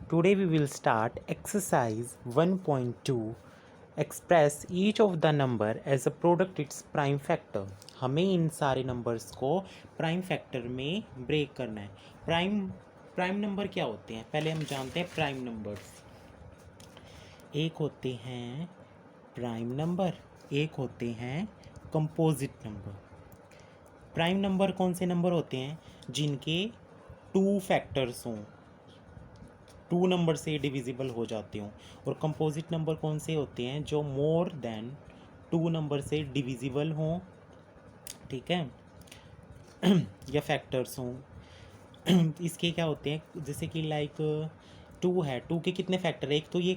Today we will start exercise 1.2. Express each of the number as a product its prime factor. हमें इन सारे numbers को prime factor में break करना है. Prime number क्या होते हैं, पहले हम जानते हैं प्राइम नंबर्स. एक होते हैं प्राइम नंबर, एक होते हैं कंपोजिट नंबर. प्राइम नंबर कौन से नंबर होते हैं जिनके टू फैक्टर्स हों, टू नंबर से डिविजिबल हो जाते हों. और कंपोजिट नंबर कौन से होते हैं जो मोर देन टू नंबर से डिविजिबल हों, ठीक है, या फैक्टर्स हों. इसके क्या होते हैं, जैसे कि लाइक टू है, टू के कितने फैक्टर है, एक तो ये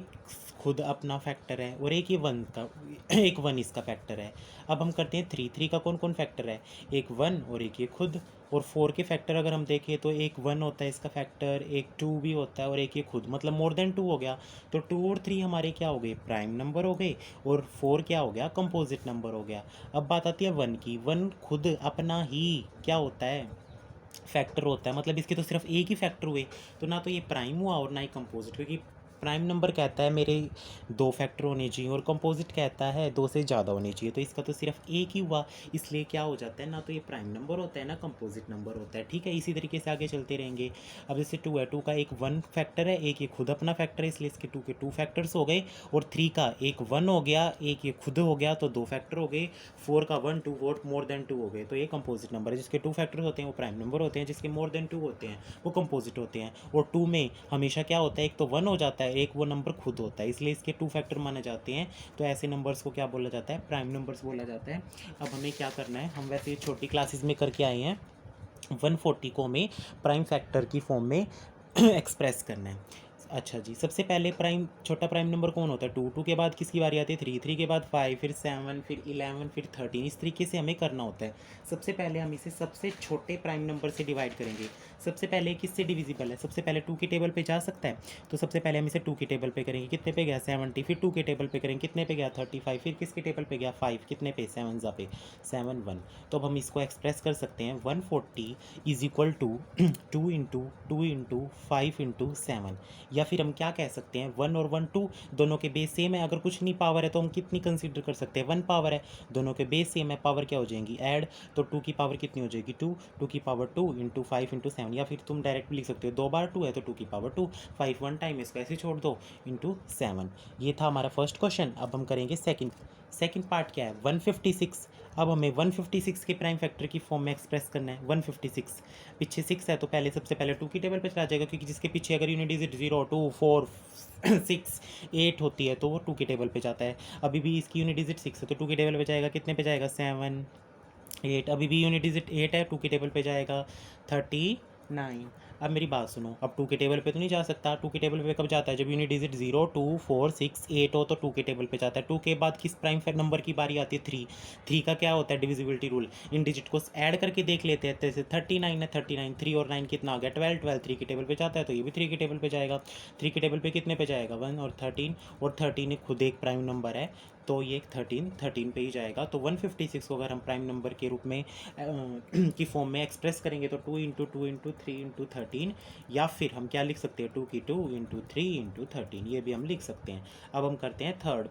खुद अपना फैक्टर है और एक ये वन का, एक वन इसका फैक्टर है. अब हम करते हैं थ्री. थ्री का कौन कौन फैक्टर है, एक वन और एक ये खुद. और फोर के फैक्टर अगर हम देखें तो एक वन होता है इसका फैक्टर, एक टू भी होता है और एक ये खुद, मतलब मोर देन टू हो गया. तो टू और थ्री हमारे क्या हो गए, प्राइम नंबर हो गए, और फोर क्या हो गया, कंपोजिट नंबर हो गया. अब बात आती है वन की. वन खुद अपना ही क्या होता है, फैक्टर होता है. मतलब इसके तो सिर्फ एक ही फैक्टर हुए, तो ना तो ये प्राइम हुआ और ना ही कंपोजिट, क्योंकि प्राइम नंबर कहता है मेरे दो फैक्टर होने चाहिए और कंपोजिट कहता है दो से ज़्यादा होने चाहिए. तो इसका तो सिर्फ एक ही हुआ, इसलिए क्या हो जाता है, ना तो ये प्राइम नंबर होता है ना कंपोजिट नंबर होता है. ठीक है, इसी तरीके से आगे चलते रहेंगे. अब जैसे टू है, टू का एक वन फैक्टर है, एक ये खुद अपना फैक्टर है, इसलिए इसके टू के टू फैक्टर्स हो गए. और थ्री का एक वन हो गया, एक ये खुद हो गया, तो दो फैक्टर हो गए. फोर का one two vote more than two हो गए, तो ये कंपोजिट नंबर है. जिसके टू फैक्टर होते हैं वो प्राइम नंबर होते हैं, जिसके मोर देन टू होते हैं वो कंपोजिट होते हैं. और टू में हमेशा क्या होता है, एक तो वन हो जाता है, एक वो नंबर खुद होता है, इसलिए इसके टू फैक्टर माने जाते हैं. तो ऐसे नंबर्स को क्या बोला जाता है, प्राइम नंबर्स बोला जाता है. अब हमें क्या करना है, हम वैसे छोटी क्लासेस में करके आए हैं. 140 को हमें प्राइम फैक्टर की फॉर्म में एक्सप्रेस करना है. अच्छा जी, सबसे पहले छोटा प्राइम नंबर कौन होता है, टू. टू के बाद किसकी बारी आती है, थ्री. थ्री के बाद फाइव, फिर सेवन, फिर 11, फिर 13. इस तरीके से हमें करना होता है. सबसे पहले हम इसे सबसे छोटे प्राइम नंबर से डिवाइड करेंगे. सबसे पहले किससे डिविजिबल है, सबसे पहले टू के टेबल पे जा सकता है, तो सबसे पहले हम इसे टू के टेबल पे करेंगे. कितने पे गया, 70. फिर टू के टेबल पे करेंगे, कितने पे गया, 35. फिर किसके टेबल पे गया, 5. कितने पे, 7 जा पे, 7 1. तो अब हम इसको एक्सप्रेस कर सकते हैं, 140 इज इक्वल टू 2 × 2 × 5 × 7. या फिर हम क्या कह सकते हैं, वन और वन टू, दोनों के बेस सेम है. अगर कुछ नहीं पावर है तो हम कितनी कंसीडर कर सकते हैं, वन पावर है. दोनों के बेस सेम है, पावर क्या हो जाएंगी, ऐड. तो टू की पावर कितनी हो जाएगी, टू. टू की पावर टू इंटू 5 × 7. या फिर तुम डायरेक्ट लिख सकते हो, दो बार टू है तो टू की पावर टू, 5 वन टाइम, इसको ऐसे छोड़ दो, इंटू 7. ये था हमारा फर्स्ट क्वेश्चन. अब हम करेंगे सेकंड पार्ट क्या है, 156. अब हमें 156 के प्राइम फैक्टर की फॉर्म में एक्सप्रेस करना है. 156 पीछे 6 है तो सबसे पहले टू की टेबल पे चला जाएगा, क्योंकि जिसके पीछे अगर यूनिट डिजिट 0 2 4 6 8 होती है तो वो टू की टेबल पे जाता है. अभी भी इसकी यूनिट डिजिट 6 है तो टू की टेबल पे जाएगा, कितने पे जाएगा, 7 8. अभी भी यूनिट डिजिट 8 है, टू के टेबल पे जाएगा 39. अब मेरी बात सुनो, अब टू के टेबल पे तो नहीं जा सकता. टू के टेबल पे कब जाता है, जब यूनिट डिजिट 0 2 4 6 8 हो तो टू के टेबल पे जाता है. टू के बाद किस प्राइम नंबर की बारी आती है, थ्री. थ्री का क्या होता है, डिविजिबिलिटी रूल. इन डिजिट को ऐड करके देख लेते हैं. जैसे 39 है, 39 3 और 9 कितना आ गया, 12. 12 थ्री के टेबल पे जाता है तो ये भी थ्री के टेबल पे जाएगा. थ्री के टेबल पे कितने पे जाएगा, 1 और 13. और 13 खुद एक प्राइम नंबर है तो ये 13 पे ही जाएगा. तो 156 को अगर हम प्राइम नंबर के रूप में की फॉर्म में एक्सप्रेस करेंगे तो 2 × 2 × 3 × 13. या फिर हम क्या लिख सकते हैं, 2 की 2 × 3 × 13, ये भी हम लिख सकते हैं. अब हम करते हैं थर्ड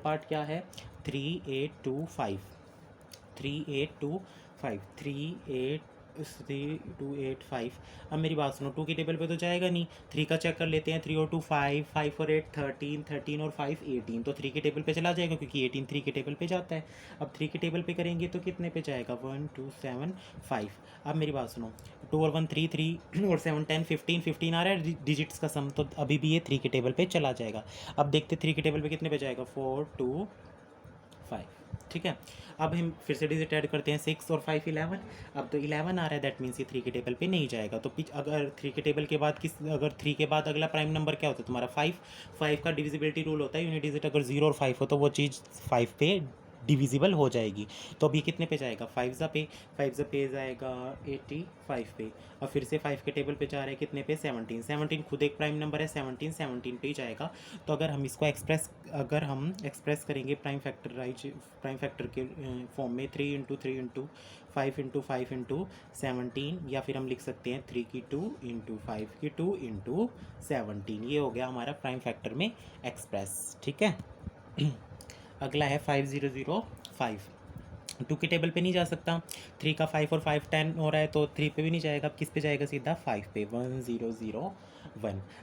पार्ट क्या है, 3825. 3825 3285. अब मेरी बात सुनो, टू की टेबल पे तो जाएगा नहीं, थ्री का चेक कर लेते हैं. 3 और 2 5, 5 और 8 13, 13 और 5 18. तो थ्री के टेबल पे चला जाएगा क्योंकि 18 थ्री के टेबल पे जाता है. अब थ्री के टेबल पे करेंगे तो कितने पे जाएगा, 1 2 7 5. अब मेरी बात सुनो, 2 और 1 3 3 और 7 10 15 15 आ रहा है डिजिट्स का सम, तो अभी भी ये थ्री के टेबल पे चला जाएगा. अब देखते थ्री के टेबल पे कितने पे जाएगा, 4 2 5. ठीक है, अब हम फिर से डिजिट ऐड करते हैं, 6 और 5 11. अब तो 11 आ रहा है, दैट मीन्स ये थ्री के टेबल पे नहीं जाएगा. तो अगर थ्री के टेबल के बाद अगर थ्री के बाद अगला प्राइम नंबर क्या होता है तुम्हारा, 5. 5 का डिविजिबिलिटी रूल होता है, यूनिट डिजिट अगर 0 और 5 हो तो वो चीज़ 5 पे डिविजिबल हो जाएगी। तो अब ये कितने पे जाएगा, 5 पे जाएगा 85 पे। अब फिर से 5 के टेबल पे जा रहा है कितने पे, 17 खुद एक प्राइम नंबर है, 17 पे ही जाएगा। तो अगर हम इसको एक्सप्रेस करेंगे प्राइम फैक्टर के फॉर्म में 3 × 3 × 5 × 5 × 17, या फिर हम लिख सकते हैं 3 की 2 × 5 की 2 × 17। ये हो गया हमारा प्राइम फैक्टर में एक्सप्रेस, ठीक है। अगला है 5005। 2 के टेबल पे नहीं जा सकता, 3 का 5 और 5 10 हो रहा है, तो 3 पे भी नहीं जाएगा, अब किस पे जाएगा, सीधा 5 पे, 1001।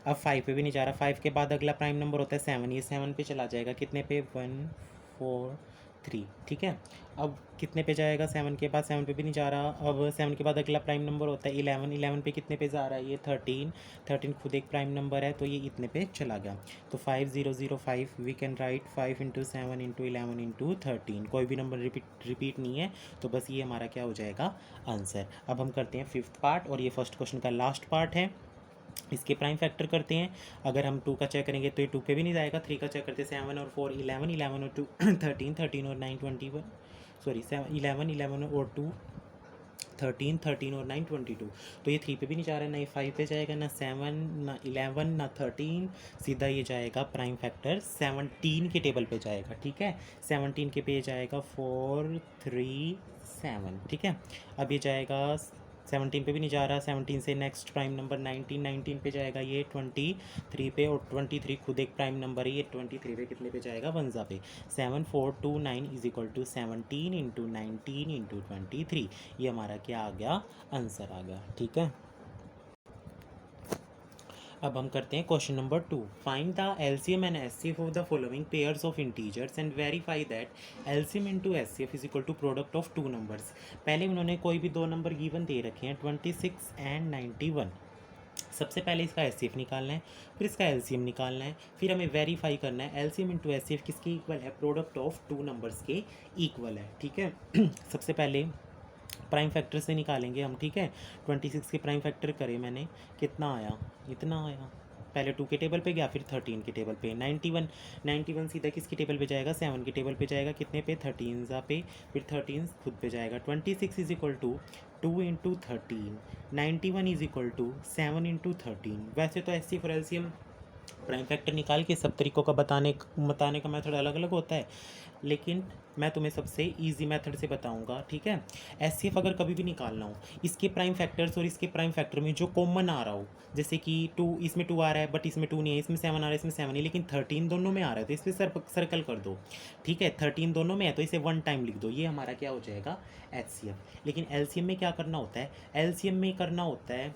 अब 5 पे भी नहीं जा रहा, 5 के बाद अगला प्राइम नंबर होता है 7, ये 7 पे चला जाएगा, कितने पे, 143, ठीक है। अब कितने पे जाएगा, 7 के बाद, 7 पे भी नहीं जा रहा, अब 7 के बाद अगला प्राइम नंबर होता है 11, 11 पे कितने पे जा रहा है, ये 13, 13 खुद एक प्राइम नंबर है, तो ये इतने पे चला गया। तो 5005 वी कैन राइट 5 × 7 × 11 × 13, कोई भी नंबर रिपीट नहीं है, तो बस ये हमारा क्या हो जाएगा, आंसर। अब हम करते हैं 5th पार्ट, और ये फर्स्ट क्वेश्चन का लास्ट पार्ट है। इसके प्राइम फैक्टर करते हैं। अगर हम 2 का चेक करेंगे तो ये 2 पे भी नहीं जाएगा, 3 का चेक करते हैं, 7 और 4 11, 11 और 2 13, 13 और 9 21, सॉरी 11, 11 और 2 13, 13 और 9 22। तो ये 3 पे भी नहीं जा रहा है, ना ये 5 पे जाएगा, ना 7, ना 11, ना 13, सीधा ये जाएगा प्राइम फैक्टर 17 के टेबल पे जाएगा, ठीक है। 17 के पे जाएगा 4 3 7, ठीक है। अब ये जाएगा 17 पे भी नहीं जा रहा, 17 से नेक्स्ट प्राइम नंबर 19, 19 पे जाएगा ये 23 पे, और 23 खुद एक प्राइम नंबर है, ये 23 पे कितने पे जाएगा, 1 पे। 7 4 2 9 = 17 × 19 × 23, ये हमारा क्या आ गया, आंसर आ गया, ठीक है। अब हम करते हैं question number 2। Find the LCM and HCF of the following pairs of integers and verify that LCM into HCF is equal to product of 2 numbers. पहले उन्होंने कोई भी 2 नंबर गिवन दे रखे हैं, 26 एंड 91। सबसे पहले इसका एचसीएफ निकालना है, फिर इसका एलसीएम निकालना है, फिर हमें वेरीफाई करना है एलसीएम इनटू एचसीएफ किसके इक्वल है, प्रोडक्ट ऑफ 2 नंबर्स के इक्वल है, ठीक है। सबसे पहले प्राइम फैक्टर से निकालेंगे हम, ठीक है। 26 के प्राइम फैक्टर करे मैंने, कितना आया, इतना आया। पहले 2 के टेबल पे गया, फिर 13 के टेबल पे, 91 सीधा किसके टेबल पे जाएगा, 7 के टेबल पे जाएगा, कितने पे, 13 पे, फिर 13 खुद पे जाएगा। 26 = 2 × 13, 91 = 7 × 13। वैसे तो एचसीएफ और एलसीएम प्राइम फैक्टर निकाल के सब तरीक़ों का बताने का मेथड अलग अलग होता है, लेकिन मैं तुम्हें सबसे इजी मेथड से बताऊंगा, ठीक है। एचसीएफ अगर कभी भी निकालना हो, इसके प्राइम फैक्टर्स और इसके प्राइम फैक्टर में जो कॉमन आ रहा हो, जैसे कि 2, इसमें 2 आ रहा है बट इसमें 2 नहीं है, इसमें 7 आ रहा है, इसमें 7 नहीं, लेकिन 13 दोनों में आ रहा है, तो इस पर सर्कल कर दो, ठीक है। 13 दोनों में है तो इसे 1 टाइम लिख दो, ये हमारा क्या हो जाएगा, एचसीएफ। लेकिन एलसीएम में क्या करना होता है, एलसीएम में करना होता है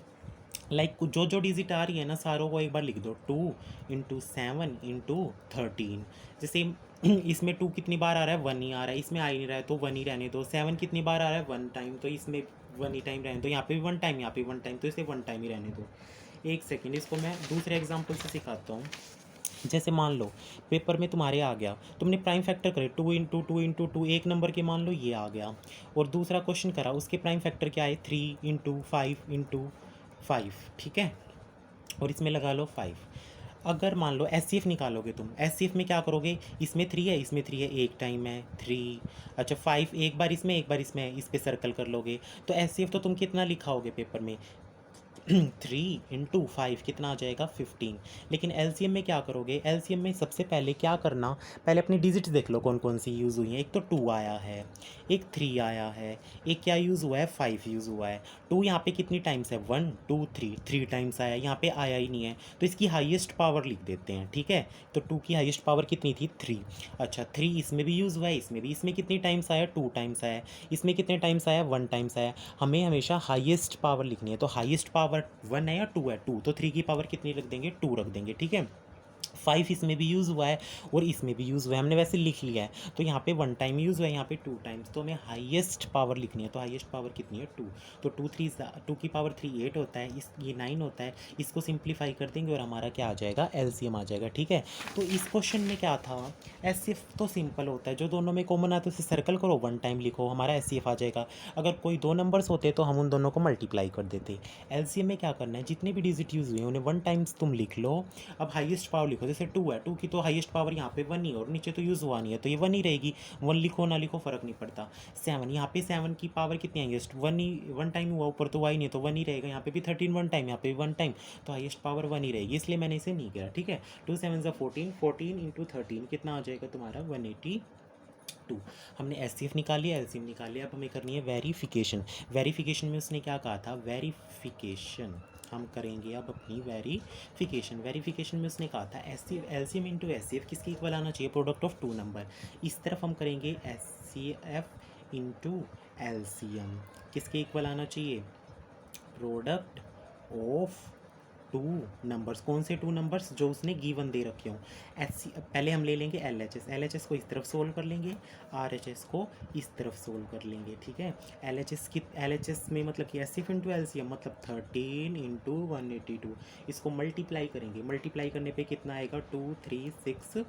लाइक जो डिजिट आ रही है ना, सारों को एक बार लिख दो, 2 × 7 × 13। जैसे इसमें 2 कितनी बार आ रहा है, 1 ही आ रहा है, इसमें आ ही नहीं रहा है तो 1 ही रहने दो। 7 कितनी बार आ रहा है, 1 टाइम, तो इसमें 1 ही टाइम रहने दो। यहाँ पे भी 1 टाइम, यहाँ पे 1 टाइम, तो इसे 1 टाइम ही रहने दो। एक सेकेंड, इसको मैं दूसरे एग्जाम्पल से सिखाता हूँ। जैसे मान लो पेपर में तुम्हारे आ गया, तुमने प्राइम फैक्टर करे 2 × 2 × 2, एक नंबर के मान लो ये आ गया, और दूसरा क्वेश्चन करा, उसके प्राइम फैक्टर क्या है, 3 × 5 × 5, ठीक है, और इसमें लगा लो 5। अगर मान लो एचसीएफ निकालोगे तुम, एचसीएफ में क्या करोगे, इसमें 3 है, इसमें 3 है, एक टाइम है 3, अच्छा 5 एक बार इसमें, एक बार इसमें, इस पे सर्कल कर लोगे, तो एचसीएफ तो तुम कितना लिखाओगे पेपर में, 3 × 5 कितना आ जाएगा, 15। लेकिन एलसीएम में क्या करोगे, एलसीएम में सबसे पहले क्या करना, पहले अपनी डिजिट्स देख लो कौन कौन सी यूज़ हुई हैं। एक तो 2 आया है, एक 3 आया है, एक क्या यूज़ हुआ है, 5 यूज़ हुआ है। 2 यहाँ पे कितनी टाइम्स है, 1 2 3 टाइम्स आया, यहाँ पे आया ही नहीं है, तो इसकी हाईएस्ट पावर लिख देते हैं, ठीक है। तो 2 की हाईएस्ट पावर कितनी थी, 3। अच्छा 3 इसमें भी यूज़ हुआ है, इसमें भी, इसमें कितनी टाइम्स आया, 2 टाइम्स आया, इसमें कितने टाइम्स आया, 1 टाइम्स आया। हमें हमेशा हाईएस्ट पावर लिखनी है, तो हाईएस्ट पावर 1 है या 2 है, 2, तो 3 की पावर कितनी रख देंगे, 2 रख देंगे, ठीक है। 5 इसमें भी यूज़ हुआ है और इसमें भी यूज़ हुआ है, हमने वैसे लिख लिया है, तो यहाँ पे 1 टाइम यूज़ हुआ है, यहाँ पे 2 टाइम्स, तो हमें हाईएस्ट पावर लिखनी है, तो हाईएस्ट पावर कितनी है, 2। तो 2 की पावर 3 8 होता है, ये 9 होता है, इसको सिंप्लीफाई कर देंगे और हमारा क्या आ जाएगा, एलसीएम आ जाएगा, ठीक है। तो इस क्वेश्चन में क्या था, एचसीएफ तो सिंपल होता है, जो दोनों में कॉमन आता है उसे सर्कल करो, 1 टाइम लिखो, हमारा एचसीएफ आ जाएगा। अगर कोई 2 नंबर्स होते तो हम उन दोनों को मल्टीप्लाई कर देते। एलसीएम में क्या करना है, जितने भी डिजिट यूज़ हुए हैं उन्हें 1 टाइम्स तुम लिख लो। अब हाईएस्ट पावर लिखो, लिखो, जैसे 2 है, 2 की तो हाईएस्ट पावर यहाँ पे 1 ही है और नीचे तो यूज़ हुआ नहीं है तो ये 1 ही रहेगी, 1 लिखो ना लिखो फ़र्क नहीं पड़ता। 7, यहाँ पे 7 की पावर कितनी हाईएस्ट 1 ही, 1 टाइम हुआ, ऊपर तो हुआ ही नहीं तो 1 ही रहेगा। यहाँ पे भी 13 1 टाइम, यहाँ पे 1 टाइम, तो हाईएस्ट पावर 1 ही रहेगी, इसलिए मैंने इसे नहीं किया। ठीक है, 2 7 14, 14 इंटू 13 कितना आ जाएगा तुम्हारा 182। हमने एस निकाल लिया, एलसीएम निकाल लिया। अब हमें करनी है वेरिफिकेशन। वेरिफिकेशन में उसने क्या कहा था, वेरिफिकेशन हम करेंगे अब अपनी वेरिफिकेशन। वेरिफिकेशन में उसने कहा था एलसीएम इंटू एचसीएफ किसके इक्वल आना चाहिए, प्रोडक्ट ऑफ 2 नंबर। इस तरफ हम करेंगे एचसीएफ इंटू एलसीएम किसके इक्वल आना चाहिए, प्रोडक्ट ऑफ 2 नंबर्स। कौन से 2 नंबर्स, जो उसने गिवन दे रखे हों। पहले हम ले लेंगे एल एच एस को इस तरफ सोल्व कर लेंगे, आर एच एस को इस तरफ सोल्व कर लेंगे। ठीक है, एल एच एस में मतलब कि S F into L C M मतलब 13 इंटू 182। इसको मल्टीप्लाई करेंगे, मल्टीप्लाई करने पे कितना आएगा 2 3 6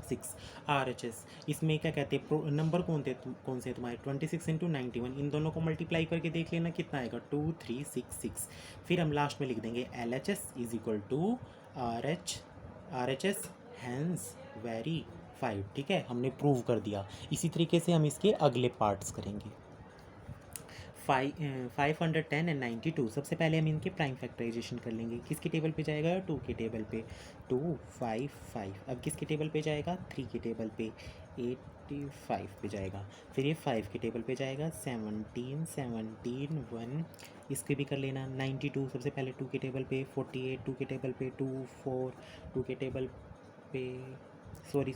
6। आर एच एस इसमें क्या कहते हैं, नंबर कौन से तुम्हारे 26 इंटू 91, इन दोनों को मल्टीप्लाई करके देख लेना कितना आएगा 2366। फिर हम लास्ट में लिख देंगे L H S is equal to R H S hence verified. ठीक है, हमने प्रूव कर दिया। इसी तरीके से हम इसके अगले पार्ट्स करेंगे। 510 एंड 92। सबसे पहले हम इनके प्राइम फैक्टराइजेशन कर लेंगे। किसके टेबल पे जाएगा, 2 के टेबल पे, 2 5 5। अब किसके टेबल पे जाएगा, 3 के टेबल पे, 85 पे जाएगा। फिर ये 5 के टेबल पे जाएगा, 17 17 1। इसके भी कर लेना। 92 सबसे पहले 2 के टेबल पे, 48 2 के टेबल पे, 2 4 2 के टेबल पे, सॉरी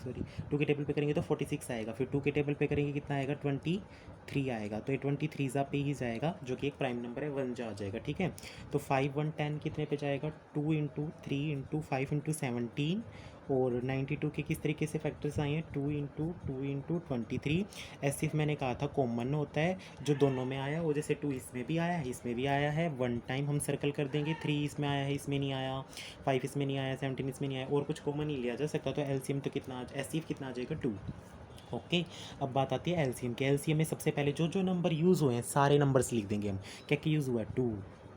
2 के टेबल पे करेंगे तो 46 आएगा। फिर 2 के टेबल पे करेंगे कितना आएगा 23 आएगा। तो ये 23 जा पे ही जाएगा, जो कि एक प्राइम नंबर है, 1 जा आ जाएगा। ठीक है, तो 5 1 10 कितने पे जाएगा, 2 इंटू 3 इंटू 5 इंटू 17। और 92 के किस तरीके से फैक्टर्स आए हैं, 2 इंटू 23। ऐसे मैंने कहा था कॉमन होता है, जो दोनों में आया वो, जैसे 2 इसमें भी आया है इसमें भी आया है, 1 टाइम हम सर्कल कर देंगे। 3 इसमें आया है इसमें नहीं आया, 5 इसमें नहीं आया, 17 इसमें नहीं आया, और कुछ कॉमन नहीं लिया जा सकता। तो एलसीएम तो कितना, एचसीएफ कितना आ जाएगा 2। ओके, अब बात आती है एलसीएम के। एलसीएम में सबसे पहले जो जो नंबर यूज़ हुए हैं सारे नंबर्स लिख देंगे हम। क्या क्या यूज़ हुआ है, 2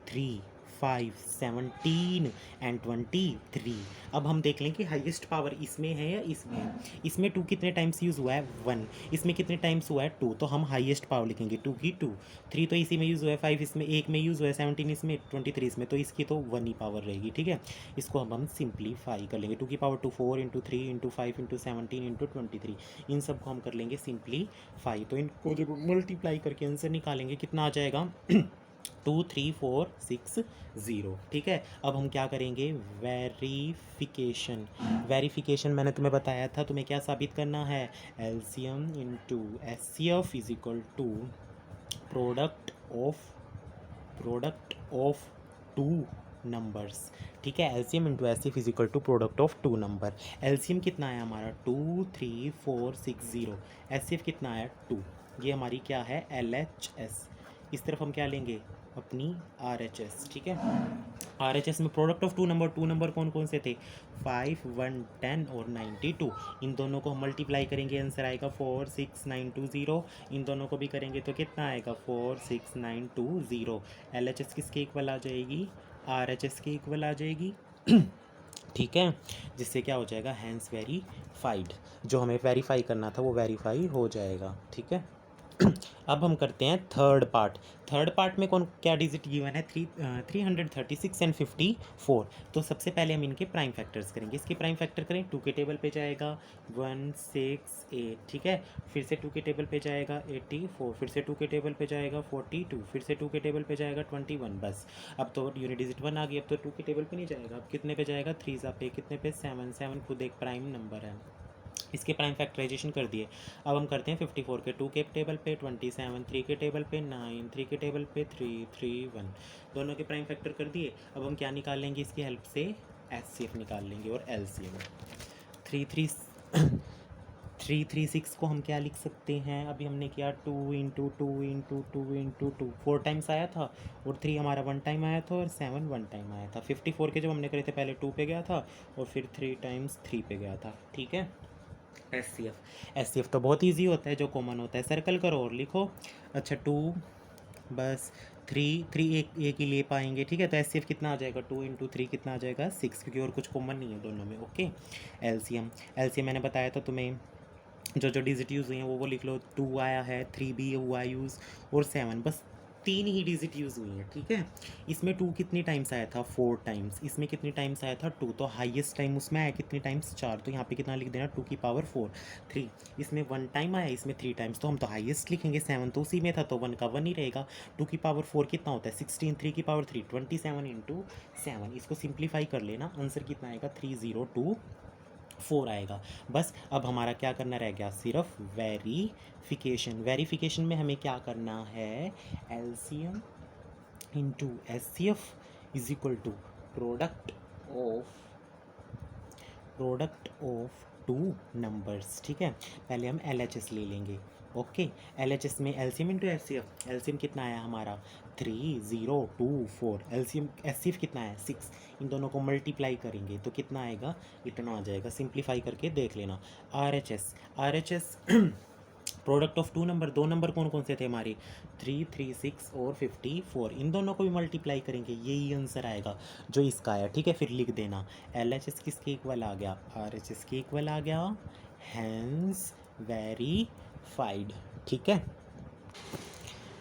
3 5 17 एंड 23। अब हम देख लें कि हाईएस्ट पावर इसमें है या इसमें है। इसमें 2 कितने टाइम्स यूज़ हुआ है, 1। इसमें कितने टाइम्स हुआ है, 2। तो हम हाईएस्ट पावर लिखेंगे 2 की 2। 3 तो इसी में यूज़ हुआ है, 5 इसमें एक में यूज़ हुआ है, 17 इसमें, 23 इसमें, तो इसकी तो 1 ही पावर रहेगी। ठीक है, इसको अब हम सिंप्लीफाई कर लेंगे। 2 की power 2 4 into 3 into 5 into 17 into 23। इन सब को हम कर लेंगे सिंप्लीफाई। तो इनको जब मल्टीप्लाई करके आंसर निकालेंगे कितना आ जाएगा 2 3 4 6 0। ठीक है, अब हम क्या करेंगे, वेरिफिकेशन। वेरिफिकेशन मैंने तुम्हें बताया था, तुम्हें क्या साबित करना है, LCM into HCF is equal to product of 2 numbers. ठीक है, LCM into HCF is equal to product of 2 number. LCM कितना है हमारा 2 3 4 6 0, एचसीएफ कितना है 2। ये हमारी क्या है एलएचएस। इस तरफ हम क्या लेंगे, अपनी आरएचएस। ठीक है, आरएचएस में प्रोडक्ट ऑफ 2 नंबर कौन कौन से थे, 5 1 10 और 92। इन दोनों को हम मल्टीप्लाई करेंगे, आंसर आएगा 46920। इन दोनों को भी करेंगे तो कितना आएगा 46920। एलएचएस किसके इक्वल आ जाएगी, आरएचएस के इक्वल आ जाएगी। ठीक है, जिससे क्या हो जाएगा, हैंस वेरीफाइड। जो हमें वेरीफाई करना था वो वेरीफाई हो जाएगा। ठीक है, अब हम करते हैं थर्ड पार्ट। थर्ड पार्ट में कौन क्या डिजिट गिवन है, 336 एंड 54। तो सबसे पहले हम इनके प्राइम फैक्टर्स करेंगे। इसके प्राइम फैक्टर करें, 2 के टेबल पे जाएगा 1 6 8। ठीक है, फिर से 2 के टेबल पे जाएगा 84, फिर से 2 के टेबल पे जाएगा 42, फिर से 2 के टेबल पे जाएगा 21। बस अब तो यूनिट डिजिट 1 आ गई, अब तो 2 के टेबल पे नहीं जाएगा। अब कितने पे जाएगा, 3 पे, कितने पे 7 7 खुद एक प्राइम नंबर है। इसके प्राइम फैक्टराइजेशन कर दिए। अब हम करते हैं 54 के 2 के टेबल पे, 27 3 के टेबल पे, 9 3 के टेबल पे, 3 3 1। दोनों के प्राइम फैक्टर कर दिए। अब हम क्या निकाल लेंगे, इसकी हेल्प से एचसीएफ निकाल लेंगे और एलसीएम। 336 को हम क्या लिख सकते हैं, अभी हमने किया 2 इंटू 2 इंटू 2 इंटू 2, 4 टाइम्स आया था, और 3 हमारा 1 टाइम आया था, और 7 1 टाइम आया था। 54 के जब हमने करे थे पहले 2 पे गया था, और फिर 3 टाइम्स 3 पे गया था। ठीक है, एस सी एफ तो बहुत इजी होता है, जो कॉमन होता है सर्कल करो और लिखो। अच्छा 2, बस थ्री एक ही ले पाएंगे, ठीक है। तो एच कितना आ जाएगा, 2 × 3 कितना आ जाएगा 6, क्योंकि और कुछ कॉमन नहीं है दोनों में। ओके, एलसीएम मैंने बताया था तुम्हें, जो जो डिजिट यूज़ हुई हैं वो लिख लो। 2 आया है, 3 भी हुआ यूज़, और 7, बस 3 ही डिजिट यूज़ हुई हैं, ठीक है। इसमें 2 कितनी टाइम्स आया था, 4 टाइम्स। इसमें कितनी टाइम्स आया था, 2। तो हाईएस्ट टाइम उसमें आया कितनी टाइम्स, 4। तो यहाँ पे कितना लिख देना, 2⁴ 3। इसमें 1 टाइम आया, इसमें 3 टाइम्स, तो हम तो हाईएस्ट लिखेंगे। 7 तो उसी में था, तो 1 का 1 ही रहेगा। 2⁴ कितना होता है, 16। 3⁵3 27 × 7। इसको सिंप्लीफाई कर लेना, आंसर कितना आएगा, 3024 आएगा। बस अब हमारा क्या करना रह गया, सिर्फ वेरिफिकेशन में हमें क्या करना है, LCM into HCF is equal to product of 2 numbers, ठीक है। पहले हम एलएचएस ले लेंगे। ओके, एलएचएस में एलसीएम इंटू एचसीएफ, एलसीएम कितना आया हमारा 3024, एलसीएम एचसीएफ कितना है 6। इन दोनों को मल्टीप्लाई करेंगे तो कितना आएगा, इतना आ जाएगा। सिंप्लीफाई करके देख लेना। RHS product of 2 number, 2 number कौन कौन से थे हमारे, 3, 36 और 54। इन दोनों को भी मल्टीप्लाई करेंगे, यही आंसर आएगा जो इसका आया, ठीक है। फिर लिख देना एलएचएस किसके इक्वल आ गया, आरएचएस के इक्वल आ गया, हैंस वेरीफाइड, ठीक है।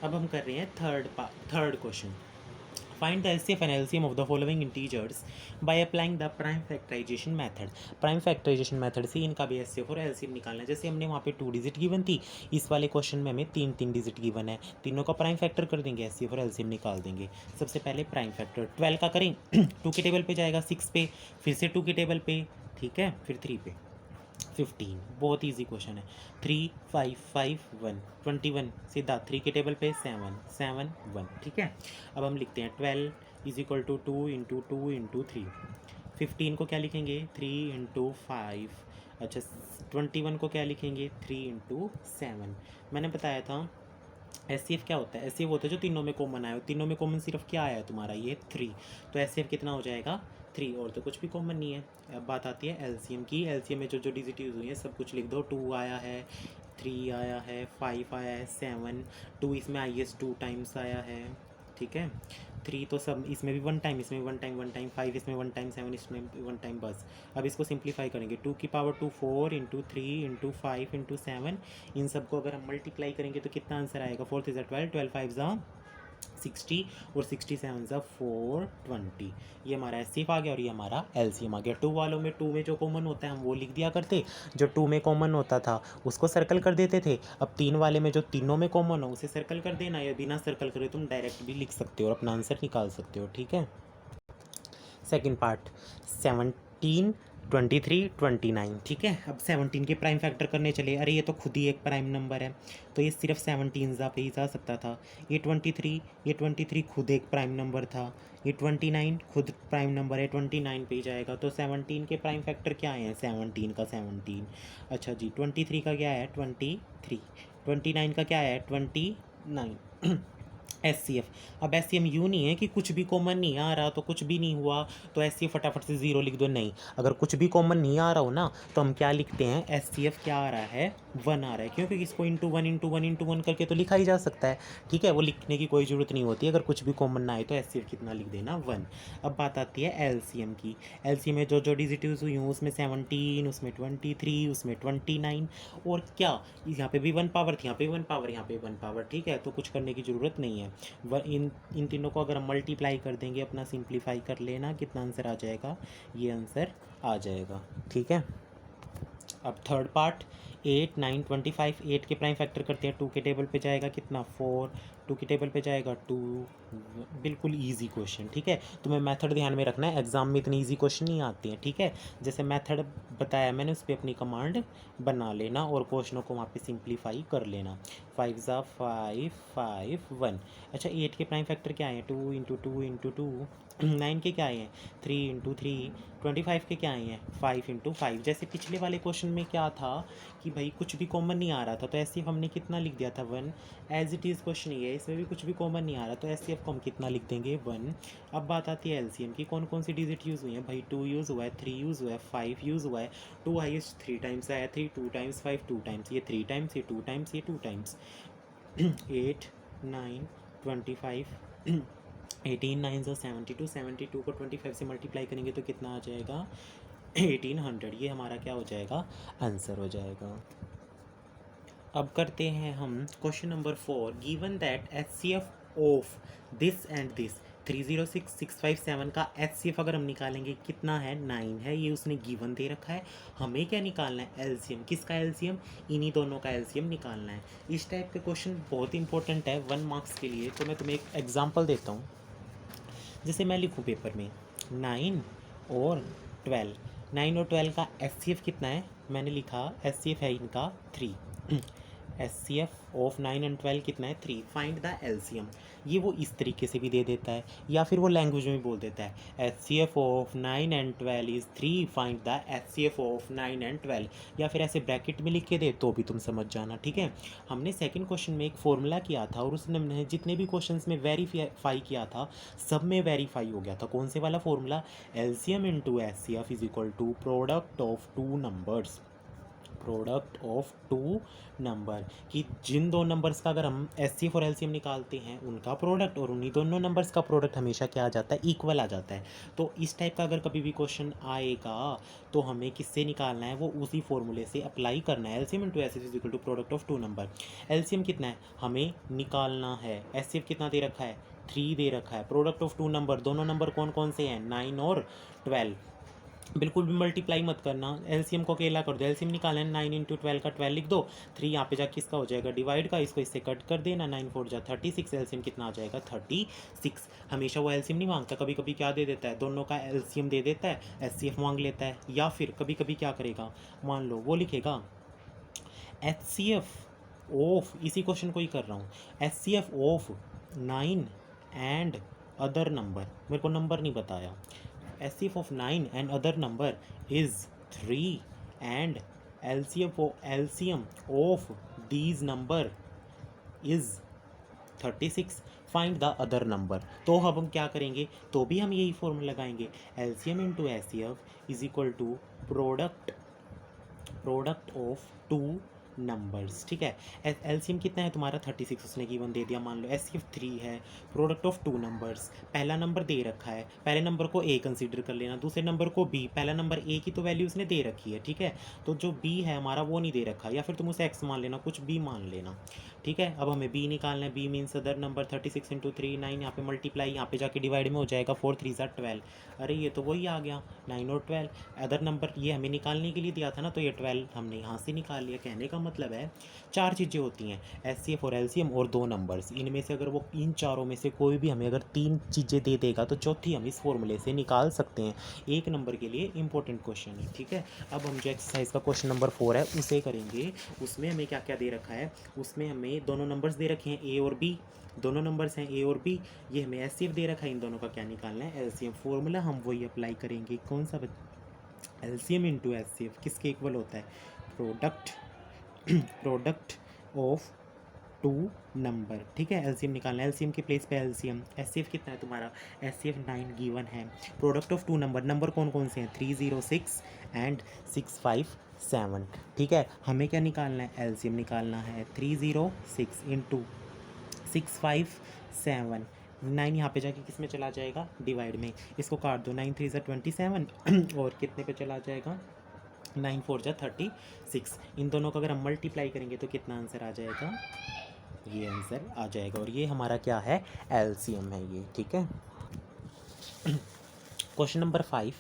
अब हम कर रहे हैं third question. Find the HCF and LCM of the following integers by applying the prime factorization method. Prime factorization method से इनका भी HCF और LCM निकालना है। जैसे हमने वहाँ पे 2 डिजिट गिवन थी, इस वाले क्वेश्चन में हमें 3 डिजिट गिवन है। तीनों का प्राइम फैक्टर कर देंगे, HCF और LCM निकाल देंगे। सबसे पहले प्राइम फैक्टर 12 का करें 2 के टेबल पे जाएगा 6 पे, फिर से 2 के टेबल पे, ठीक है, फिर 3 पे 15। बहुत इजी क्वेश्चन है। 3 5 5 1 21, सीधा 3 के टेबल पे 7 7 1, ठीक है। अब हम लिखते हैं 12 इज इक्वल टू 2 × 2 × 3। 15 को क्या लिखेंगे, 3 × 5। अच्छा, 21 को क्या लिखेंगे, 3 × 7। मैंने बताया था एचसीएफ क्या होता है, एचसीएफ होता है जो तीनों में कॉमन आया हो। तीनों में कॉमन सिर्फ क्या आया है तुम्हारा, ये 3। तो एचसीएफ कितना हो जाएगा, 3, और तो कुछ भी कॉमन नहीं है। अब बात आती है एलसीएम की। एलसीएम में जो जो डिजिट यूज़ हुई है सब कुछ लिख दो। 2 आया है, 3 आया है, 5 आया है, 7, 2 इसमें हाईएस्ट 2 टाइम्स आया है, ठीक है। 3 तो सब, इसमें भी 1 टाइम, इसमें 1 टाइम 1 टाइम, 5 इसमें 1 टाइम, 7 इसमें 1 टाइम, बस। अब इसको सिंप्लीफाई करेंगे, 2⁴ 4 × 3 × 5 × 7। इन सबको अगर हम मल्टीप्लाई करेंगे तो कितना आंसर आएगा, 4 × 12, 12 5 60 और 67 420। ये हमारा एचसीएफ आ गया और ये हमारा एलसीएम आ गया। 2 वालों में 2 में जो कॉमन होता है हम वो लिख दिया करते, जो 2 में कॉमन होता था उसको सर्कल कर देते थे। अब 3 वाले में जो तीनों में कॉमन हो उसे सर्कल कर देना, या बिना सर्कल करे तुम डायरेक्ट भी लिख सकते हो और अपना आंसर निकाल सकते हो, ठीक है। सेकेंड पार्ट 17 23 29, ठीक है। अब 17 के प्राइम फैक्टर करने चले, अरे ये तो खुद ही एक प्राइम नंबर है, तो ये सिर्फ 17 पे ही जा सकता था। ये 23 खुद एक प्राइम नंबर था। ये 29 खुद प्राइम नंबर है, 29 पे ही जाएगा। तो 17 के प्राइम फैक्टर क्या हैं, 17 का 17। अच्छा जी, 23 का क्या है, 23। 29 का क्या है, 29। एचसीएफ, अब एचसीएम यूँ नहीं है कि कुछ भी कॉमन नहीं आ रहा तो कुछ भी नहीं हुआ, तो एचसीएफ फटाफट से 0 लिख दो, नहीं। अगर कुछ भी कॉमन नहीं आ रहा हो ना तो हम क्या लिखते हैं, एचसीएफ क्या आ रहा है, 1 आ रहा है। क्यों, क्योंकि इसको × 1 × 1 × 1 करके तो लिखा ही जा सकता है, ठीक है। वो लिखने की कोई ज़रूरत नहीं होती, अगर कुछ भी कॉमन ना आए तो एचसीएफ कितना लिख देना, 1। अब बात आती है एलसीएम की। एलसीएम में जो जो डिजिट यूज़ हुई हूँ उसमें 17, उसमें 23, उसमें 29, और क्या यहाँ पे भी 1 पावर थी, यहाँ पे 1 पावर, यहाँ पे 1 पावर, ठीक है। तो कुछ करने की ज़रूरत नहीं है। इन तीनों को अगर हम मल्टीप्लाई कर देंगे, अपना सिंप्लीफाई कर लेना, कितना आंसर आ जाएगा, ये आंसर आ जाएगा, ठीक है। अब थर्ड पार्ट 8 9 25। 8 के प्राइम फैक्टर करते हैं, 2 के टेबल पे जाएगा कितना, 4, 2 के टेबल पे जाएगा 2। बिल्कुल इजी क्वेश्चन, ठीक है। तुम्हें मेथड ध्यान में रखना है, एग्जाम में इतनी इजी क्वेश्चन नहीं आते हैं, ठीक है। जैसे मेथड बताया मैंने उस पर अपनी कमांड बना लेना और क्वेश्चनों को वहाँ पे सिंप्लीफाई कर लेना। 5 5 5 1। अच्छा, 8 के प्राइम फैक्टर क्या है, 2 × 2 × 2। 9 के क्या आए हैं, 3 × 3। 25 के क्या आए हैं, 5 × 5। जैसे पिछले वाले क्वेश्चन में क्या था कि भाई कुछ भी कॉमन नहीं आ रहा था, तो ऐसे हमने कितना लिख दिया था, 1। एज इट इज़ क्वेश्चन ये है, इसमें भी कुछ भी कॉमन नहीं आ रहा, तो ऐसे को हम कितना लिख देंगे, 1। अब बात आती है एलसीएम की, कौन कौन सी डिजिट यूज़ हुई है भाई, 2 यूज़ हुआ है, 3 यूज़ हुआ है, 5 यूज़ हुआ है। 2 हाइएस्ट 3 टाइम्स आया, 3 2 टाइम्स, 5 2 टाइम्स, ये 3 टाइम्स, ये 2 टाइम्स, ये 2 टाइम्स। 8 9 25 18 9 से 72, 72 को 25 से मल्टीप्लाई करेंगे तो कितना आ जाएगा 1800। ये हमारा क्या हो जाएगा आंसर हो जाएगा। अब करते हैं हम question number 4। Given that HCF of this and this 306657 का HCF अगर हम निकालेंगे कितना है 9 है, ये उसने गिवन दे रखा है। हमें क्या निकालना है LCM, किसका LCM, इन्हीं दोनों का LCM निकालना है। इस टाइप के क्वेश्चन बहुत इंपॉर्टेंट है 1 मार्क्स के लिए। तो मैं तुम्हें एक एग्जांपल देता हूँ। जैसे मैं लिखूँ पेपर में 9 और 12, 9 और 12 का HCF कितना है, मैंने लिखा HCF है इनका 3। HCF ऑफ 9 एंड 12 कितना है 3। Find the LCM। ये वो इस तरीके से भी दे देता है या फिर वो लैंग्वेज में बोल देता है HCF of 9 and 12 is 3, find the HCF of 9 and 12, या फिर ऐसे ब्रैकेट में लिख के दे तो भी तुम समझ जाना। ठीक है, हमने सेकंड क्वेश्चन में एक फॉर्मूला किया था और उसने हमने जितने भी क्वेश्चंस में वेरीफाई किया था सब में वेरीफाई हो गया था। कौन से वाला formula, LCM into HCF is equal to product of two numbers, product of two number, कि जिन दो नंबर्स का अगर हम HCF और LCM निकालते हैं उनका प्रोडक्ट और उन्हीं दोनों नंबर्स का प्रोडक्ट हमेशा क्या आ जाता है इक्वल आ जाता है। तो इस टाइप का अगर कभी भी क्वेश्चन आएगा तो हमें किससे निकालना है, वो उसी फॉर्मूले से अप्लाई करना है। LCM into HCF is equal to product of two number. LCM कितना है हमें निकालना है, HCF कितना दे रखा है 3 दे रखा है, प्रोडक्ट ऑफ टू नंबर, दोनों नंबर कौन कौन से हैं 9 और 12। बिल्कुल भी मल्टीप्लाई मत करना, LCM को अकेला कर दो। LCM निकालना है 9 इंटू 12 का 12 लिख दो, 3 यहाँ पे जाके किसका हो जाएगा डिवाइड का, इसको इससे कट कर देना, 9 4 जा 36, LCM कितना आ जाएगा 36। हमेशा वो LCM नहीं मांगता, कभी कभी क्या दे देता है दोनों का LCM दे देता है, HCF मांग लेता है, या फिर कभी कभी क्या करेगा, मान लो वो लिखेगा HCF ऑफ, इसी क्वेश्चन को ही कर रहा हूँ, HCF of 9 and other number, मेरे को नंबर नहीं बताया, HCF of 9 and other number is 3 and LCM of these number is 36, find the other number. तो अब हम क्या करेंगे, तो भी हम यही फॉर्मूला लगाएंगे, LCM into HCF is equal to product of two numbers. ठीक है, LCM कितना है तुम्हारा 36 उसने गिवन दे दिया, मान लो HCF 3 है, प्रोडक्ट ऑफ टू नंबर्स, पहला नंबर दे रखा है, पहले नंबर को A कंसीडर कर लेना, दूसरे नंबर को B, पहला नंबर A की तो वैल्यू उसने दे रखी है। ठीक है, तो जो B है हमारा वो नहीं दे रखा, या फिर तुम उसे X मान लेना, कुछ B मान लेना। ठीक है, अब हमें B निकालना है, B means other number, 36 into 3 9, यहाँ पे मल्टीप्लाई, यहाँ पे जाके डिवाइड में हो जाएगा 4 3 12। अरे ये तो वही आ गया 9 और 12, अदर नंबर ये हमें निकालने के लिए दिया था ना, तो ये 12 हमने यहाँ से निकाल लिया। कहने का मतलब है 4 चीज़ें होती हैं, HCF और LCM और 2 नंबर्स, इनमें से अगर वो इन चारों में से कोई भी हमें अगर 3 चीज़ें दे देगा तो चौथी हम इस फॉर्मूले से निकाल सकते हैं। एक नंबर के लिए इंपॉर्टेंट क्वेश्चन है। ठीक है, अब हम जो एक्सरसाइज का क्वेश्चन नंबर 4 है उसे करेंगे। उसमें हमें क्या क्या दे रखा है, उसमें हमें दोनों नंबर्स दे रखे हैं A और B, दोनों नंबर्स हैं A और B, ये हमें HCF दे रखा है, इन दोनों का क्या निकालना है LCM। फॉर्मूला हम वही अप्लाई करेंगे, कौन सा LCM इंटू HCF किसके इक्वल होता है, प्रोडक्ट ऑफ टू नंबर। ठीक है, LCM निकालना है, LCM के प्लेस पे LCM, HCF कितना है तुम्हारा HCF 9 गिवन है, product of two number, number कौन कौन से हैं 306 एंड 657। ठीक है, हमें क्या निकालना है LCM निकालना है 306 इंटू 657, 9 यहाँ पे जाके किस में चला जाएगा डिवाइड में, इसको काट दो, 9 3 27 और कितने पे चला जाएगा 9 4 जा 36। इन दोनों को अगर हम मल्टीप्लाई करेंगे तो कितना आंसर आ जाएगा, ये आंसर आ जाएगा, और ये हमारा क्या है LCM है ये। ठीक है, क्वेश्चन नंबर 5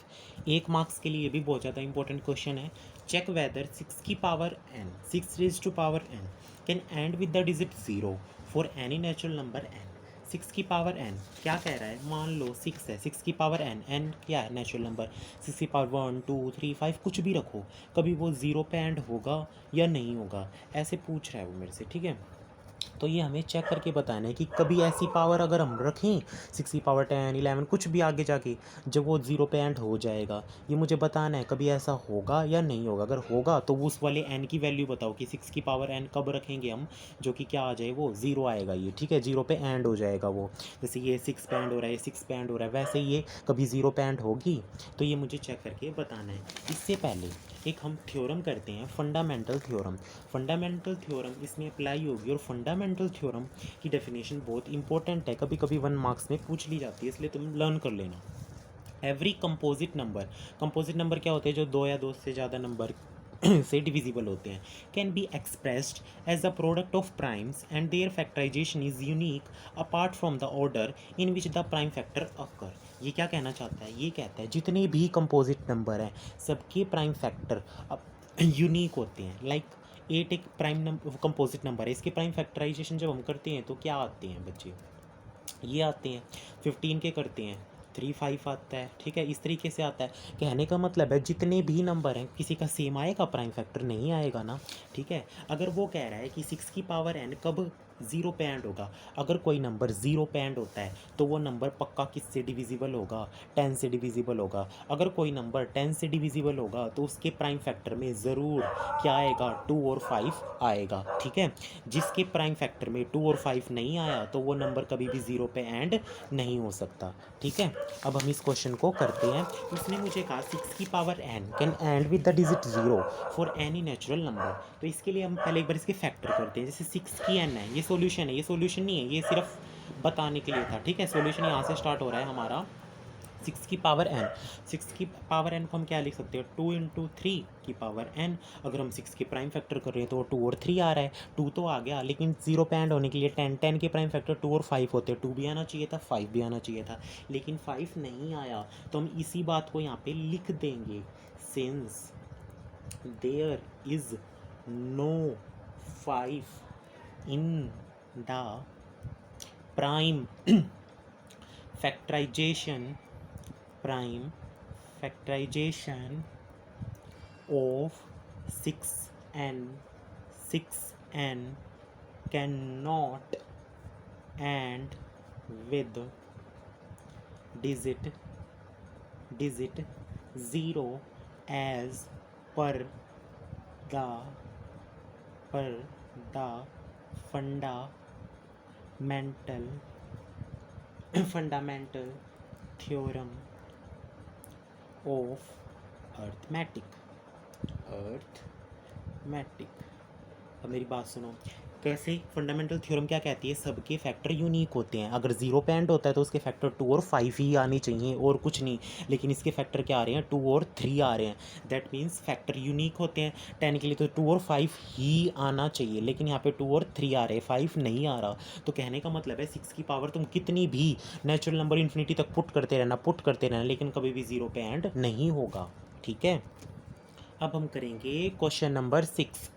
1 मार्क्स के लिए भी बहुत ज़्यादा इंपॉर्टेंट क्वेश्चन है। चेक वेदर 6 की power n, 6 raise to power n can end with the digit 0 for any natural number n। 6 की पावर n क्या कह रहा है, मान लो 6 है, 6 की पावर n क्या है नेचुरल नंबर, 6 की पावर 1 2 3 5 कुछ भी रखो, कभी वो 0 पे एंड होगा या नहीं होगा, ऐसे पूछ रहा है वो मेरे से। ठीक है, तो ये हमें चेक करके बताना है कि कभी ऐसी पावर अगर हम रखें 6 की पावर 10 11 कुछ भी आगे जाके जब वो 0 पे एंड हो जाएगा, ये मुझे बताना है कभी ऐसा होगा या नहीं होगा। अगर होगा तो उस वाले n की वैल्यू बताओ कि 6 की पावर n कब रखेंगे हम, जो कि क्या आ जाए वो 0 आएगा ये। ठीक है, 0 पे एंड हो जाएगा वो, जैसे ये 6 पे एंड हो रहा है, 6 पे एंड हो रहा है, वैसे ये कभी 0 पे एंड होगी, तो ये मुझे चेक करके बताना है। इससे पहले एक हम थ्योरम करते हैं, फंडामेंटल थ्योरम। फंडामेंटल थ्योरम इसमें अप्लाई होगी, और फंडामेंटल थ्योरम की डेफिनेशन बहुत इंपॉर्टेंट है, कभी कभी 1 मार्क्स में पूछ ली जाती है, इसलिए तुम लर्न कर लेना। एवरी कंपोजिट नंबर क्या होते हैं, जो 2 या 2 से ज़्यादा नंबर से डिविजिबल होते हैं, can be expressed as a product of primes and their factorization is unique apart from the order in which the prime factor occur. ये क्या कहना चाहता है, ये कहता है जितने भी कंपोजिट नंबर हैं सबके प्राइम फैक्टर यूनिक होते हैं। लाइक 8 एक प्राइम कंपोजिट नंबर है, इसके प्राइम फैक्टराइजेशन जब हम करते हैं तो क्या आते हैं बच्चे, ये आते हैं। 15 के करते हैं 3 5 आता है, ठीक है, इस तरीके से आता है। कहने का मतलब है जितने भी नंबर हैं किसी का सेम आएगा, प्राइम फैक्टर नहीं आएगा ना, ठीक है। अगर वो कह रहा है कि 6 की पावर n कब 0 पे एंड होगा, अगर कोई नंबर 0 पे एंड होता है तो वो नंबर पक्का किससे डिविजिबल होगा, 10 से डिविजिबल होगा। अगर कोई नंबर 10 से डिविजिबल होगा तो उसके प्राइम फैक्टर में ज़रूर क्या आएगा, 2 और 5 आएगा, ठीक है। जिसके प्राइम फैक्टर में 2 और 5 नहीं आया तो वो नंबर कभी भी 0 पे एंड नहीं हो सकता, ठीक है। अब हम इस क्वेश्चन को करते हैं। उसने मुझे कहा 6 की power n can end with the digit 0 for any natural number. तो इसके लिए हम पहले एक बार इसके फैक्टर करते हैं। जैसे 6 की n है, ये सॉल्यूशन है, ये सॉल्यूशन नहीं है, ये सिर्फ बताने के लिए था, ठीक है। सॉल्यूशन यहाँ से स्टार्ट हो रहा है हमारा 6 की पावर n। 6 की पावर n को हम क्या लिख सकते हैं, 2 इंटू 3 की पावर n। अगर हम 6 के प्राइम फैक्टर कर रहे हैं तो 2 और 3 आ रहा है, 2 तो आ गया, लेकिन 0 पे एंड होने के लिए 10 10 के प्राइम फैक्टर 2 और 5 होते हैं, 2 भी आना चाहिए था, 5 भी आना चाहिए था, लेकिन 5 नहीं आया। तो हम इसी बात को यहाँ पे लिख देंगे, since there is no 5 in the prime factorization of 6n cannot end with digit 0 as per the fundamental theorem of arithmetic। अब मेरी बात सुनो, कैसे फंडामेंटल थ्योरम क्या कहती है, सबके फैक्टर यूनिक होते हैं। अगर 0 पे एंड होता है तो उसके फैक्टर 2 और 5 ही आने चाहिए और कुछ नहीं, लेकिन इसके फैक्टर क्या आ रहे हैं, 2 और 3 आ रहे हैं। दैट मीन्स फैक्टर यूनिक होते हैं। 10 के लिए तो 2 और 5 ही आना चाहिए, लेकिन यहाँ पे 2 और 3 आ रहे हैं, 5 नहीं आ रहा। तो कहने का मतलब है 6 की पावर तुम कितनी भी नेचुरल नंबर इन्फिनिटी तक पुट करते रहना, लेकिन कभी भी 0 पे एंड नहीं होगा, ठीक है। अब हम करेंगे question number 6।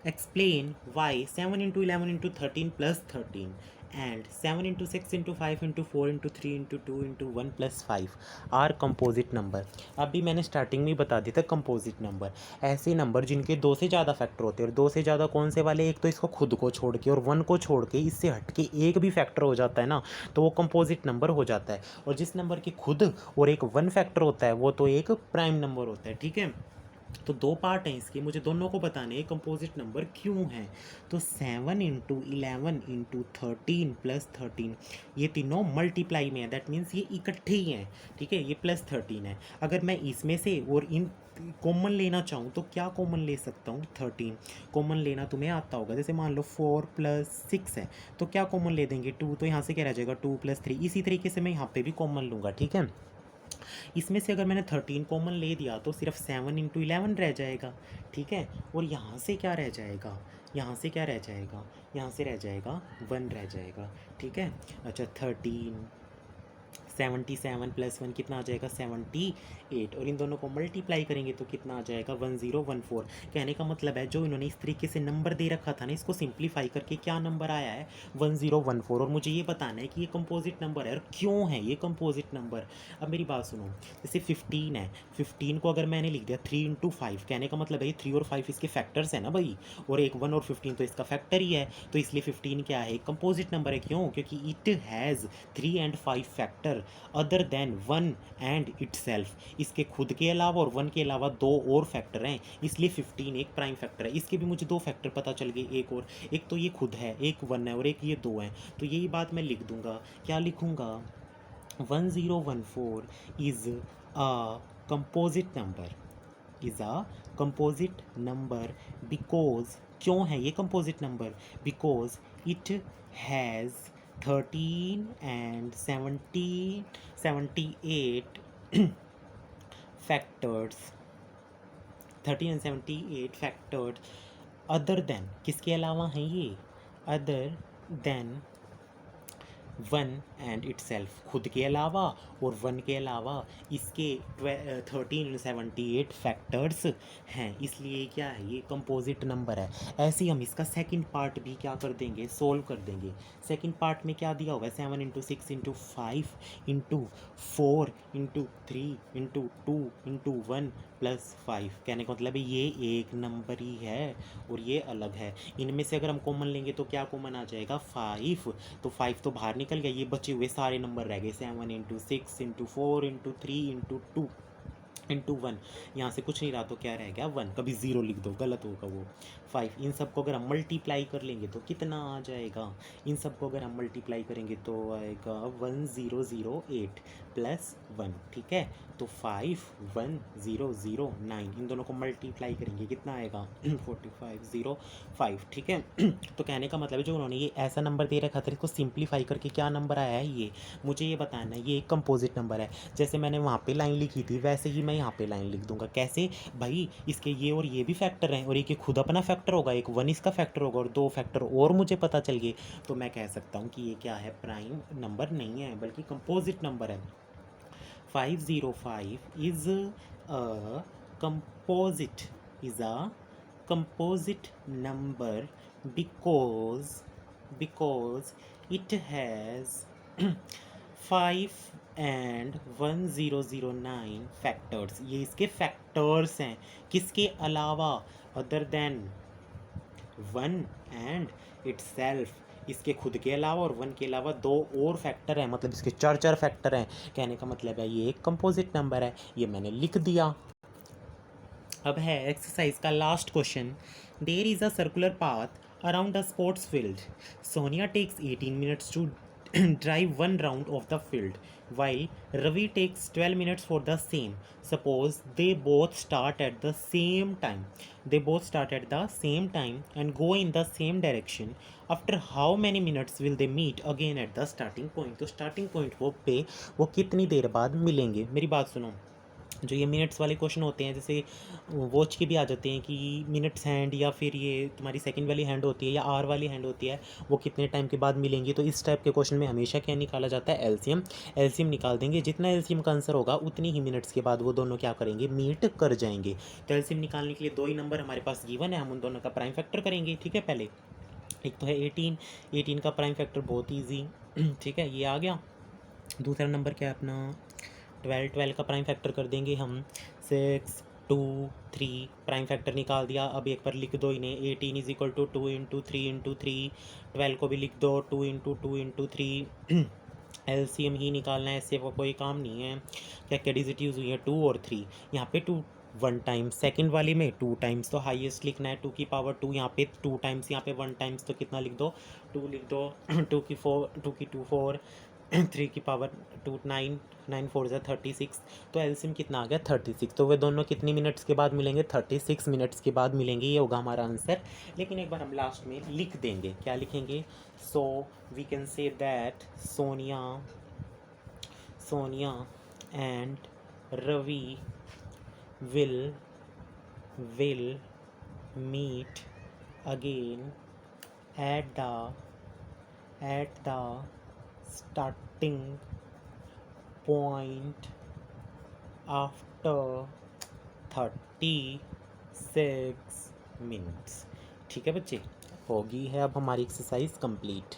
Explain why 7 into 11 into 13 plus 13 and 7 into 6 into 5 into 4 into 3 into 2 into 1 plus 5 are composite number. अभी मैंने स्टार्टिंग में ही बता दिया था, कंपोजिट नंबर ऐसे नंबर जिनके 2 से ज़्यादा फैक्टर होते हैं। और 2 से ज़्यादा कौन से वाले, एक तो इसको खुद को छोड़ के और 1 को छोड़ के इससे हट के एक भी फैक्टर हो जाता है ना, तो वो कंपोजिट नंबर हो जाता है। और जिस नंबर के खुद और एक 1 फैक्टर होता है वो तो एक प्राइम नंबर होता है, ठीक है। तो 2 पार्ट हैं इसके, मुझे दोनों को बताने हैं कंपोजिट नंबर क्यों हैं। तो 7 इंटू 11 इंटू 13 प्लस 13 ये तीनों मल्टीप्लाई में है, दैट मीन्स ये इकट्ठे ही हैं, ठीक है। ये प्लस 13 है। अगर मैं इसमें से और इन कॉमन लेना चाहूँ तो क्या कॉमन ले सकता हूँ, 13 कॉमन लेना तुम्हें आता होगा। जैसे मान लो 4 प्लस 6 है तो क्या कॉमन ले देंगे, 2, तो यहाँ से क्या रह जाएगा 2 प्लस 3। इसी तरीके से मैं यहाँ पे भी कॉमन लूँगा, ठीक है। इसमें से अगर मैंने 13 कॉमन ले दिया तो सिर्फ 7 इंटू 11 रह जाएगा, ठीक है। और यहाँ से क्या रह जाएगा, यहाँ से क्या रह जाएगा, यहाँ से रह जाएगा 1 रह जाएगा, ठीक है। अच्छा 13 77 प्लस 1 कितना आ जाएगा 78, और इन दोनों को मल्टीप्लाई करेंगे तो कितना आ जाएगा 1014। कहने का मतलब है जो इन्होंने इस तरीके से नंबर दे रखा था ना, इसको सिंप्लीफाई करके क्या नंबर आया है 1014। और मुझे ये बताना है कि ये कंपोजिट नंबर है और क्यों है ये कंपोजिट नंबर। अब मेरी बात सुनो, जैसे 15 है, 15 को अगर मैंने लिख दिया 3 इंटू 5, कहने का मतलब है ये 3 और 5 इसके फैक्टर्स है ना भाई, और एक 1 और 15 तो इसका फैक्टर ही है, तो इसलिए 15 क्या है, कंपोजिट नंबर है। क्यों, क्योंकि it has 3 and 5 factor other than 1 and itself. इसके खुद के अलावा और 1 के अलावा 2 और फैक्टर हैं, इसलिए 15 एक प्राइम फैक्टर है। इसके भी मुझे 2 फैक्टर पता चल गए, एक और, एक तो ये खुद है, एक 1 है और एक ये 2 है। तो यही बात मैं लिख दूंगा, क्या लिखूंगा, 1014 is a composite number. Is a composite number because, क्यों है ये composite number? Because it has 13 and 78 factors, 13 and 78 factors other than, किसके अलावा हैं ये? Other than one and it self, खुद के अलावा और वन के अलावा इसके 1378 फैक्टर्स हैं, इसलिए क्या है ये कंपोजिट नंबर है। ऐसे ही हम इसका सेकंड पार्ट भी क्या कर देंगे, सोल्व कर देंगे। सेकंड पार्ट में क्या दिया हुआ है? 7 into 6 into 5 into 4 into 3 into 2 into 1 plus 5। कहने का मतलब है ये एक नंबर ही है और ये अलग है। इनमें से अगर हम कॉमन लेंगे तो क्या कॉमन आ जाएगा? 5। तो 5 तो बाहर निकल गया, ये बचे हुए सारे नंबर रह गए 7 into 6 into 4 into 3 into 2 into 1। यहाँ से कुछ नहीं रहा तो क्या रह गया? 1। कभी 0 लिख दो, गलत होगा वो। 5, इन सब को अगर हम मल्टीप्लाई कर लेंगे तो कितना आ जाएगा? इन सब को अगर हम मल्टीप्लाई करेंगे तो आएगा 1008 प्लस 1। ठीक है, तो 51009, इन दोनों को मल्टीप्लाई करेंगे कितना आएगा? 4505। ठीक है, तो कहने का मतलब है जो उन्होंने ये ऐसा नंबर दे रखा था, इसको सिंप्लीफाई करके क्या नंबर आया है ये मुझे ये बताना है। ये एक कंपोजिट नंबर है, जैसे मैंने वहाँ पे लाइन लिखी थी वैसे ही मैं यहाँ पे लाइन लिख दूंगा। कैसे भाई? इसके ये और ये भी फैक्टर हैं और एक खुद अपना फैक्टर होगा, एक 1 इसका फैक्टर होगा और 2 फैक्टर और मुझे पता चल गए, तो मैं कह सकता हूँ कि ये क्या है? प्राइम नंबर नहीं है बल्कि कंपोजिट नंबर है। 505 is a composite, number because it has 5 and 1009 factors. ये इसके फैक्टर्स हैं, किसके अलावा? अदर देन 1 एंड इटसेल्फ, इसके खुद के अलावा और 1 के अलावा 2 और फैक्टर हैं, मतलब इसके 4 फैक्टर हैं। कहने का मतलब है ये एक कंपोजिट नंबर है, ये मैंने लिख दिया। अब है एक्सरसाइज का last question. There is a circular path around the sports field. Sonia takes 18 minutes to drive one round of the field while Ravi takes 12 minutes for the same. Suppose they both start at the same time. And go in the same direction. After how many minutes will they meet again at the starting point? तो starting point वो कितनी देर बाद मिलेंगे? मेरी बात सुनो, जो ये मिनट्स वाले क्वेश्चन होते हैं, जैसे वॉच के भी आ जाते हैं कि मिनट्स हैंड, या फिर ये तुम्हारी सेकंड वाली हैंड होती है या आर वाली हैंड होती है, वो कितने टाइम के बाद मिलेंगी। तो इस टाइप के क्वेश्चन में हमेशा क्या निकाला जाता है? एलसीएम निकाल देंगे। जितना एलसीएम का आंसर होगा उतनी ही मिनट्स के बाद वो दोनों क्या करेंगे? मीट कर जाएंगे। तो एलसीएम निकालने के लिए 2 ही नंबर हमारे पास गिवन है, हम उन दोनों का प्राइम फैक्टर करेंगे। ठीक है, पहले एक तो है 18 का प्राइम फैक्टर बहुत ईजी। ठीक है, ये आ गया। दूसरा नंबर क्या है अपना? 12 का प्राइम फैक्टर कर देंगे हम। 6 2 3 प्राइम फैक्टर निकाल दिया। अब एक बार लिख दो इन्हें, 18 is equal to 2 into 3 into 3। 12 को भी लिख दो 2 इंटू 2 इंटू 3। एलसीएम ही निकालना है, इससे वो कोई काम नहीं है। क्या क्या डिजिट यूज़ हुई है? 2 और 3। यहाँ पे 2 1 टाइम्स, सेकंड वाली में 2 टाइम्स, तो हाईएस्ट लिखना है 2 की पावर 2। यहाँ पे 2 टाइम्स, यहाँ पे 1 टाइम्स, तो कितना लिख दो? 2 लिख दो। 2 की 2 4, 3 की पावर 2 9, 9 4 जा 36। तो एलसीएम कितना आ गया? 36। तो वे दोनों कितनी मिनट्स के बाद मिलेंगे? 36 मिनट्स के बाद मिलेंगे। ये होगा हमारा आंसर। लेकिन एक बार हम लास्ट में लिख देंगे, क्या लिखेंगे? So we can say that Sonia and Ravi will meet again at the starting point after 36 minutes। ठीक है बच्चे, होगी है अब हमारी एक्सरसाइज कंप्लीट।